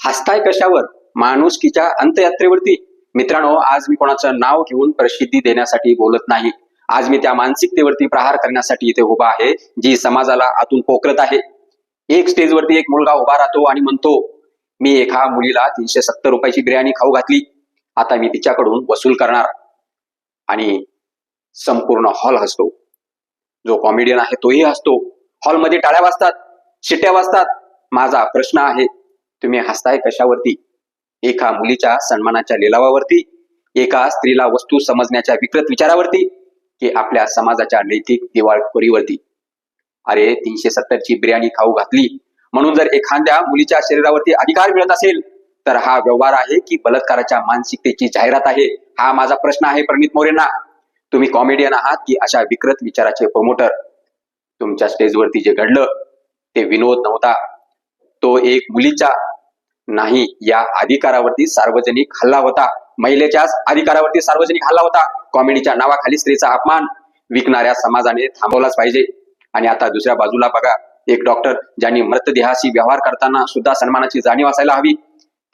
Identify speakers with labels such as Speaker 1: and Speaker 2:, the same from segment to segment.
Speaker 1: हसताय कशावर? माणुसकीच्या अंतयात्रेवरती. मित्रांनो, आज मी कोणाचं नाव घेऊन प्रसिद्धी देण्यासाठी बोलत नाही. आज मी त्या मानसिकतेवरती प्रहार करण्यासाठी इथे उभा आहे, जी समाजाला आतून पोखरत आहे. एक स्टेजवरती एक मुलगा उभा राहतो आणि म्हणतो, मी एका मुलीला 370 रुपयाची बिर्याणी खाऊ घातली, आता मी तिच्याकडून वसूल करणार. आणि संपूर्ण हॉल हसतो. जो कॉमेडियन आहे तोही हसतो. हॉलमध्ये टाळ्या वाजतात, शिट्ट्या वाजतात. माझा प्रश्न आहे, तुम्ही हसताय कशावरती? एका मुलीच्या सन्मानाच्या लिलावावरती, एका स्त्रीला वस्तू समजण्याच्या विकृत विचारावरती, की आपल्या समाजाच्या नैतिक दिवाळखोरीवरती? अरे, 370 ची बिर्याणी खाऊ घातली म्हणून जर एखाद्या मुलीच्या शरीरावरती अधिकार मिळत असेल, तर हा व्यवहार आहे की बलात्काराच्या मानसिकतेची जाहिरात आहे? हा माझा प्रश्न आहे प्रणित मोरेंना. तुम्ही कॉमेडियन आहात की अशा विकृत विचाराचे प्रमोटर? तुमच्या स्टेजवरती जे घडलं ते विनोद नव्हता, तो एक मुलीच्या नाही या अधिकारावरती सार्वजनिक हल्ला होता. महिलेच्या अधिकारावरती सार्वजनिक हल्ला होता. कॉमेडीच्या नावाखाली स्त्रीचा अपमान विकणाऱ्या समाजाने थांबवलाच पाहिजे. आणि आता दुसऱ्या बाजूला बघा, एक डॉक्टर ज्यांनी मृतदेहाशी व्यवहार करताना सुद्धा सन्मानाची जाणीव असायला हवी,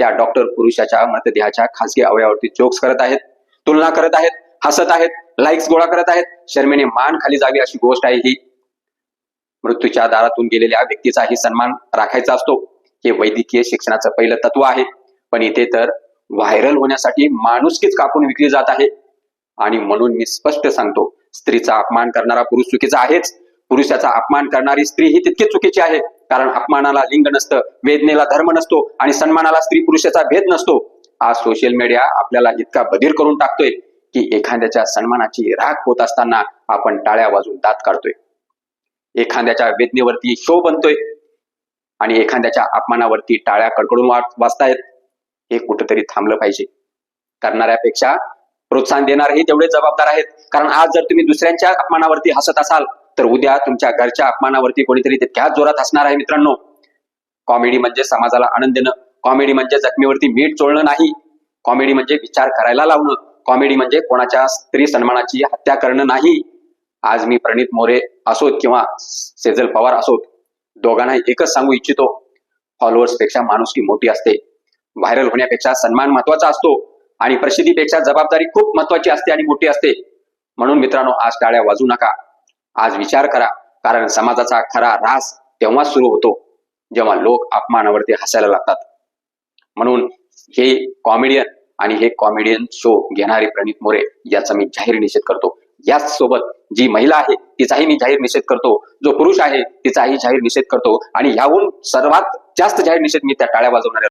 Speaker 1: त्या डॉक्टर पुरुषाच्या मृतदेहाच्या खासगी अवयवावरती जोक्स करत आहेत, तुलना करत आहेत, हसत आहेत, लाईक्स गोळा करत आहेत. शर्मेने मान खाली जावी अशी गोष्ट आहे ही. मृत्यूच्या दारातून गेलेल्या व्यक्तीचाही सन्मान राखायचा असतो. हे वैद्यकीय शिक्षणाचं पहिलं तत्व आहे. पण इथे तर व्हायरल होण्यासाठी माणुसकीच कापून विकली जात आहे. आणि म्हणून मी स्पष्ट सांगतो, स्त्रीचा अपमान करणारा पुरुष चुकीचा आहेच, पुरुषाचा अपमान करणारी स्त्री ही तितकीच चुकीची आहे. कारण अपमानाला लिंग नसतं, वेदनेला धर्म नसतो आणि सन्मानाला स्त्री पुरुषाचा भेद नसतो. आज सोशल मीडिया आपल्याला इतका बधीर करून टाकतोय की एखाद्याच्या सन्मानाची राख होत असताना आपण टाळ्या वाजून दात काढतोय, एखाद्याच्या वेदनेवरती शो बनतोय आणि एखाद्याच्या अपमानावरती टाळ्या कडकडून वाजतायत. हे कुठेतरी थांबलं पाहिजे. करणाऱ्यापेक्षा प्रोत्साहन देणारेही तेवढे जबाबदार आहेत. कारण आज जर तुम्ही दुसऱ्यांच्या अपमानावरती हसत असाल, तर उद्या तुमच्या घरच्या अपमानावरती कोणीतरी तितक्याच जोरात हसणार आहे. मित्रांनो, कॉमेडी म्हणजे समाजाला आनंद देणं, कॉमेडी म्हणजे जखमीवरती मीठ चोळणं नाही, कॉमेडी म्हणजे विचार करायला लावणं, कॉमेडी म्हणजे कोणाच्या स्त्री सन्मानाची हत्या करणं नाही. आज मी प्रणित मोरे असोत किंवा सेजल पवार असोत, दोघांना एकच सांगू इच्छितो, फॉलोअर्स पेक्षा माणुसकी मोठी असते. व्हायरल होण्यापेक्षा सन्मान महत्वाचा असतो आणि प्रसिद्धीपेक्षा जबाबदारी खूप महत्वाची असते आणि मोठी असते. म्हणून मित्रांनो, आज टाळ्या वाजू नका, आज विचार करा. कारण समाजाचा खरा ऱ्हास तेव्हाच सुरू होतो जेव्हा लोक अपमानावरती हसायला लागतात. म्हणून हे कॉमेडियन आणि हे कॉमेडियन शो घेणारे प्रणित मोरे याचा मी जाहीर निषेध करतो. याच सोबत जी महिला आहे तिचाही मी जाहीर निषेध करतो, जो पुरुष आहे तिचाही जाहीर निषेध करतो आणि याहून सर्वात जास्त जाहीर निषेध मी त्या टाळ्या वाजवणाऱ्या